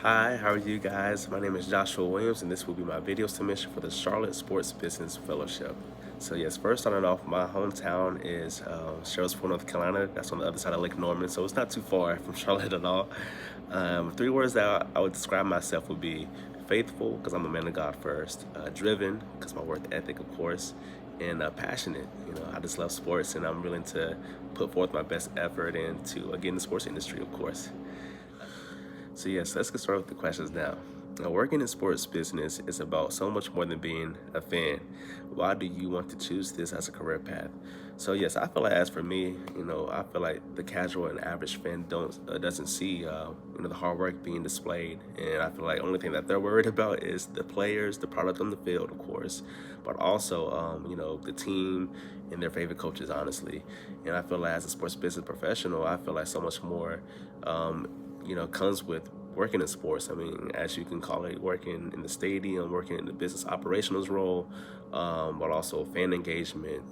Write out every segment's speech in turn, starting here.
Hi, how are you guys? My name is Joshua Williams, and this will be my video submission for the Charlotte Sports Business Fellowship. So yes, first starting off, my hometown is Sherrills North Carolina. That's on the other side of Lake Norman, so it's not too far from Charlotte at all. Three words that I would describe myself would be faithful, because I'm a man of God first, driven, because my work ethic, of course, and passionate. I just love sports, and I'm willing to put forth my best effort into get in the sports industry, of course. So yes, let's get started with the questions now. Now, working in sports business is about so much more than being a fan. Why do you want to choose this as a career path? So yes, I feel like as for me, I feel like the casual and average fan doesn't see the hard work being displayed, and I feel like only thing that they're worried about is the players, the product on the field, of course, but also the team and their favorite coaches, honestly. And I feel like as a sports business professional, I feel like so much more. Comes with working in sports. I mean, as you can call it, working in the stadium, working in the business operationals role, but also fan engagement,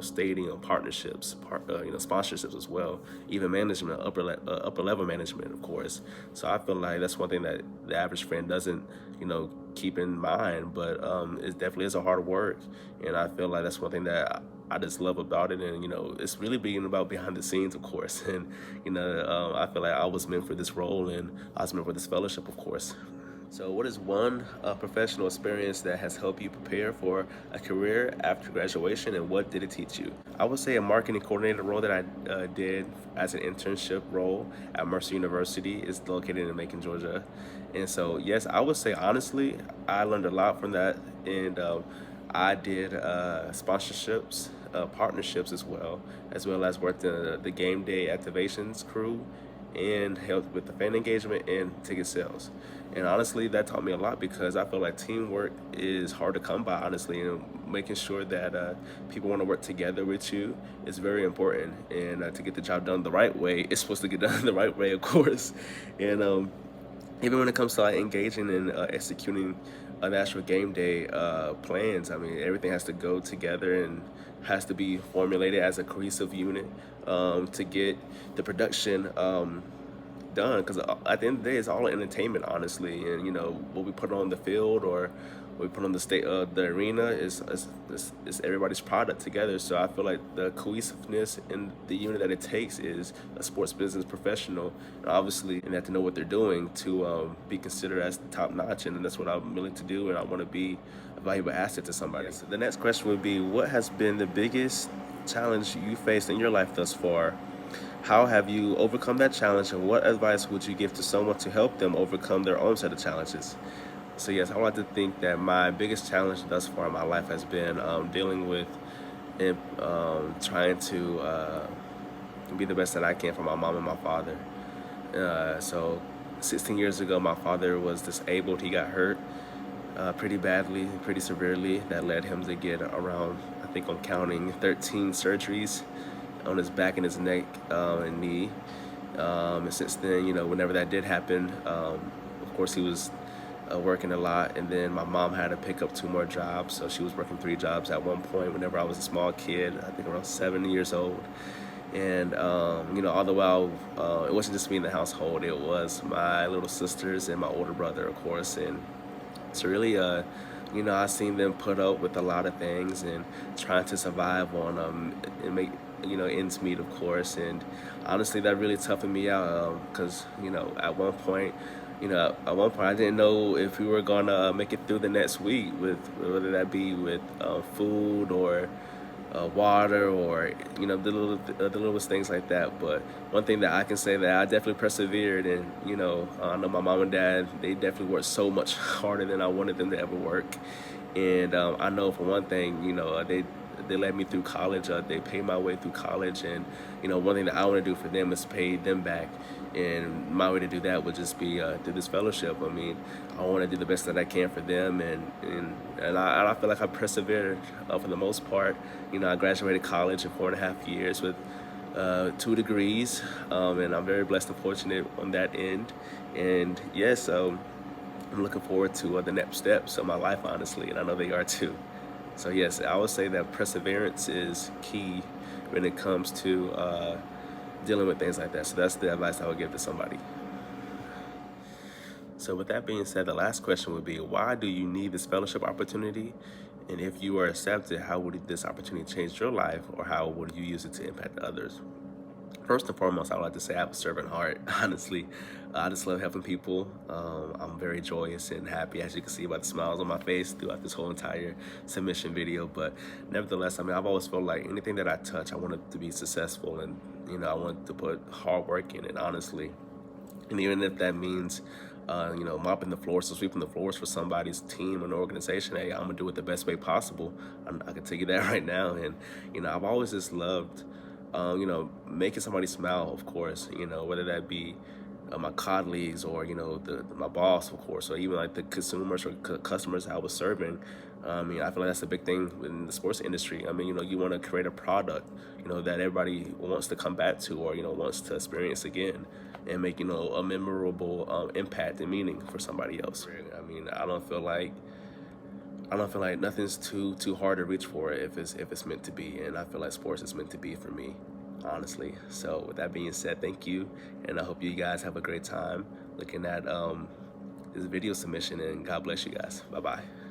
stadium partnerships, sponsorships as well, even management, upper level management, of course. So I feel like that's one thing that the average fan doesn't, keep in mind, but it definitely is a hard work, and I feel like that's one thing that I just love about it. And it's really being about behind the scenes, of course. And I feel like I was meant for this role, and I was meant for this fellowship, of course. So what is one professional experience that has helped you prepare for a career after graduation, and what did it teach you? I would say a marketing coordinator role that I did as an internship role at Mercer University is located in Macon, Georgia. And so, yes, I would say honestly, I learned a lot from that. And I did sponsorships, partnerships as well as worked in the game day activations crew, and helped with the fan engagement and ticket sales. And honestly, that taught me a lot, because I feel like teamwork is hard to come by, honestly. And making sure that people want to work together with you is very important. And to get the job done the right way, it's supposed to get done the right way, of course. And even when it comes to like engaging and executing an actual game day plans, I mean, everything has to go together and has to be formulated as a cohesive unit to get the production done. Because at the end of the day, it's all entertainment, honestly. And what we put on the field or what we put on the arena is everybody's product together. So I feel like the cohesiveness in the unit that it takes is a sports business professional, and obviously, and they have to know what they're doing to be considered as top notch. And that's what I'm willing to do, and I want to be a valuable asset to somebody. So the next question would be, what has been the biggest challenge you faced in your life thus far? How have you overcome that challenge, and what advice would you give to someone to help them overcome their own set of challenges? So yes, I like to think that my biggest challenge thus far in my life has been dealing with and trying to be the best that I can for my mom and my father. So 16 years ago, my father was disabled. He got hurt pretty badly, pretty severely. That led him to get around, I think I'm counting, 13 surgeries on his back and his neck and knee. And since then, whenever that did happen, of course, he was working a lot. And then my mom had to pick up two more jobs. So she was working three jobs at one point whenever I was a small kid, I think around 7 years old. And, all the while, it wasn't just me in the household. It was my little sisters and my older brother, of course. And it's really, I've seen them put up with a lot of things and trying to survive on and make, ends meet, of course. And honestly, that really toughened me out, because, at one point I didn't know if we were gonna make it through the next week, with whether that be with food or water, or the littlest things like that. But one thing that I can say that I definitely persevered, and I know my mom and dad, they definitely worked so much harder than I wanted them to ever work. And I know for one thing, they led me through college. They paid my way through college, and one thing that I want to do for them is pay them back. And my way to do that would just be through this fellowship. I mean, I want to do the best that I can for them, and I feel like I persevered for the most part. I graduated college in 4.5 years with 2 degrees, and I'm very blessed and fortunate on that end. And yes, I'm looking forward to the next steps of my life, honestly, and I know they are too. So yes, I would say that perseverance is key when it comes to dealing with things like that. So that's the advice I would give to somebody. So with that being said, the last question would be, why do you need this fellowship opportunity? And if you are accepted, how would this opportunity change your life, or how would you use it to impact others? First and foremost, I would like to say I have a servant heart. Honestly, I just love helping people. I'm very joyous and happy, as you can see by the smiles on my face throughout this whole entire submission video. But nevertheless, I mean, I've always felt like anything that I touch, I want it to be successful, and I want to put hard work in it, honestly. And even if that means, mopping the floors or sweeping the floors for somebody's team and organization, hey, I'm gonna do it the best way possible. I can tell you that right now. And I've always just loved, making somebody smile, of course. Whether that be my colleagues, or my boss, of course, or even like the consumers or customers I was serving. I mean, I feel like that's a big thing in the sports industry. I mean, you want to create a product, that everybody wants to come back to, or wants to experience again, and make a memorable impact and meaning for somebody else. I mean, I don't feel like nothing's too hard to reach for if it's meant to be, and I feel like sports is meant to be for me, honestly. So with that being said, thank you, and I hope you guys have a great time looking at this video submission, and God bless you guys. Bye bye.